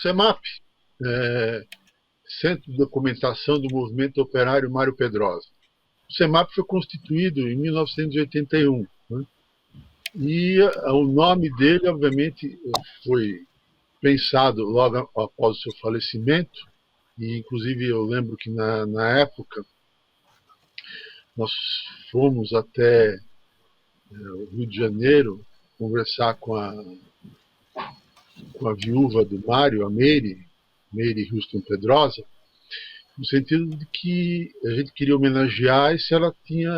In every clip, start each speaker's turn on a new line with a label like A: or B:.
A: CEMAP, é, Centro de Documentação do Movimento Operário Mário Pedrosa. O CEMAP foi constituído em 1981, né? E o nome dele, obviamente, foi pensado logo após o seu falecimento, e inclusive eu lembro que na época nós fomos até o Rio de Janeiro conversar com a viúva do Mário, a Meire Houston Pedrosa, no sentido de que a gente queria homenagear e se ela tinha,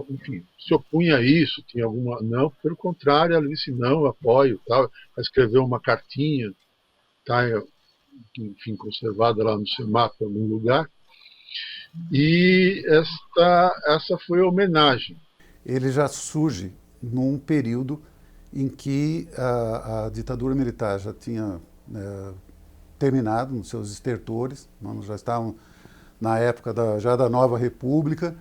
A: enfim, se opunha a isso, tinha alguma... Não, pelo contrário, ela disse não, apoio, tal. Ela escreveu uma cartinha, tá, enfim, conservada lá no CEMAP em algum lugar, e essa foi a homenagem.
B: Ele já surge num período em que a ditadura militar já tinha terminado nos seus estertores, nós já estávamos na época já da nova república,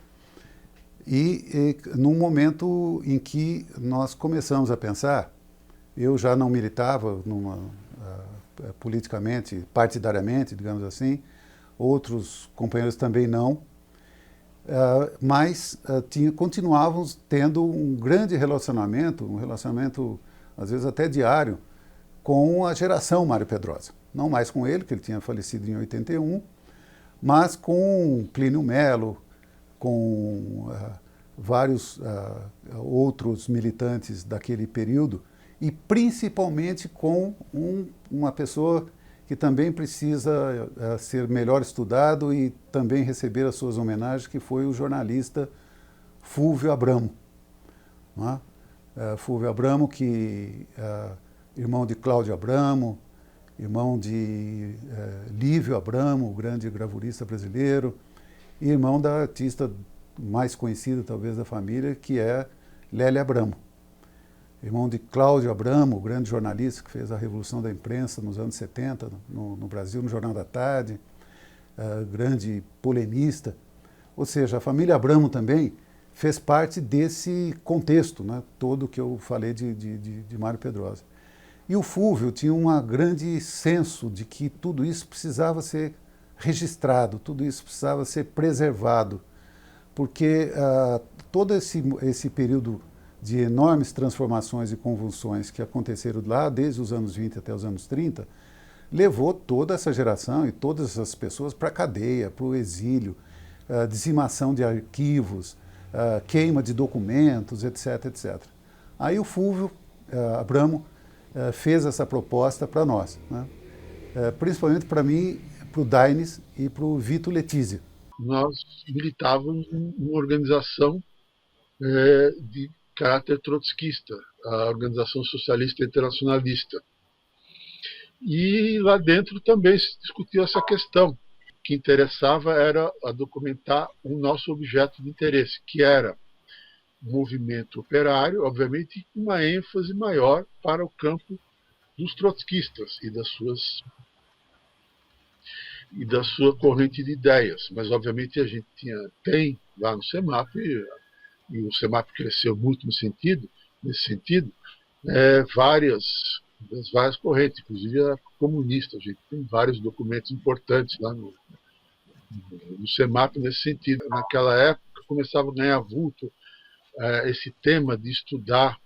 B: e num momento em que nós começamos a pensar, eu já não militava politicamente, partidariamente, digamos assim, outros companheiros também não, mas continuávamos tendo um grande relacionamento, um relacionamento às vezes até diário, com a geração Mário Pedrosa. Não mais com ele, que ele tinha falecido em 81, mas com Plínio Melo, com vários outros militantes daquele período, e principalmente com uma pessoa que também precisa ser melhor estudado e também receber as suas homenagens, que foi o jornalista Fúvio Abramo. Não é? Fúvio Abramo, que irmão de Cláudio Abramo, irmão de Lívio Abramo, o grande gravurista brasileiro, e irmão da artista mais conhecida, talvez, da família, que é Lélia Abramo. Irmão de Cláudio Abramo, o grande jornalista que fez a Revolução da Imprensa nos anos 70, no Brasil, no Jornal da Tarde, grande polemista. Ou seja, a família Abramo também fez parte desse contexto, né, todo que eu falei de Mário Pedrosa. E o Fúvio tinha um grande senso de que tudo isso precisava ser registrado, tudo isso precisava ser preservado, porque todo esse período de enormes transformações e convulsões que aconteceram lá desde os anos 20 até os anos 30, levou toda essa geração e todas essas pessoas para a cadeia, para o exílio, dizimação de arquivos, queima de documentos, etc, etc. Aí o Fúvio Abramo fez essa proposta para nós, né? Principalmente para mim, para o Daines e para o Vito Letizia.
A: Nós militávamos em uma organização de caráter trotskista, a Organização Socialista Internacionalista. E lá dentro também se discutiu essa questão. O que interessava era a documentar o nosso objeto de interesse, que era o movimento operário, obviamente com uma ênfase maior para o campo dos trotskistas e da sua corrente de ideias. Mas, obviamente, a gente tem lá no CEMAP, e o CEMAP cresceu muito nesse sentido, várias correntes, inclusive a comunista. A gente tem vários documentos importantes lá no CEMAP nesse sentido. Naquela época começava a ganhar vulto esse tema de estudar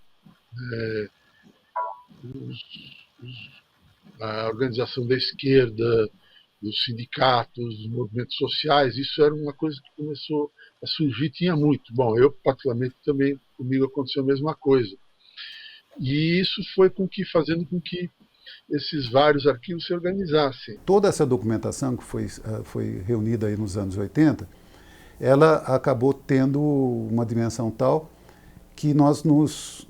A: a organização da esquerda, dos sindicatos, dos movimentos sociais. Isso era uma coisa que começou a surgir, tinha muito. Bom, eu particularmente também, comigo aconteceu a mesma coisa. E isso foi fazendo com que esses vários arquivos se organizassem.
B: Toda essa documentação que foi reunida aí nos anos 80, ela acabou tendo uma dimensão tal que nós nos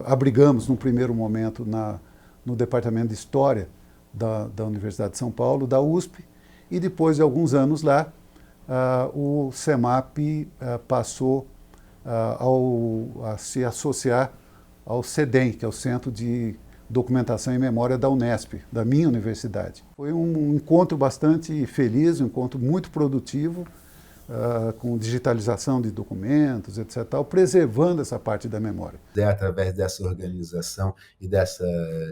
B: abrigamos num primeiro momento no Departamento de História da Universidade de São Paulo, da USP, e depois de alguns anos lá, o CEMAP passou a se associar ao CEDEM, que é o Centro de Documentação e Memória da Unesp, da minha universidade. Foi um encontro bastante feliz, um encontro muito produtivo, com digitalização de documentos, etc., tal, preservando essa parte da memória.
C: É através dessa organização e dessa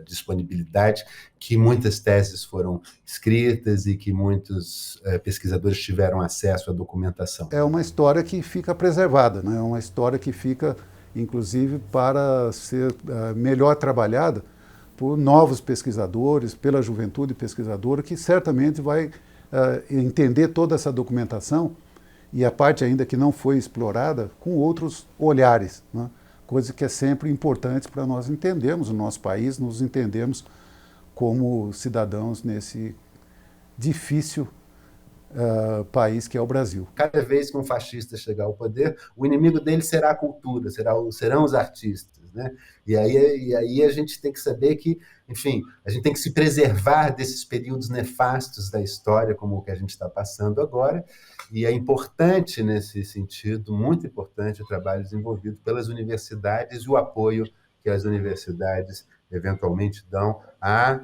C: disponibilidade que muitas teses foram escritas e que muitos pesquisadores tiveram acesso à documentação.
B: É uma história que fica preservada, né? É uma história que fica, inclusive, para ser melhor trabalhada por novos pesquisadores, pela juventude pesquisadora, que certamente vai entender toda essa documentação e a parte ainda que não foi explorada com outros olhares, né? Coisa que é sempre importante para nós entendermos o nosso país, nos entendermos como cidadãos nesse difícil país que é o Brasil.
C: Cada vez que um fascista chegar ao poder, o inimigo dele será a cultura, serão os artistas, né? E aí a gente tem que saber que, enfim, a gente tem que se preservar desses períodos nefastos da história, como o que a gente está passando agora, e é importante, nesse sentido, muito importante, o trabalho desenvolvido pelas universidades e o apoio que as universidades eventualmente dão a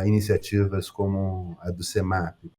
C: iniciativas como a do CEMAP.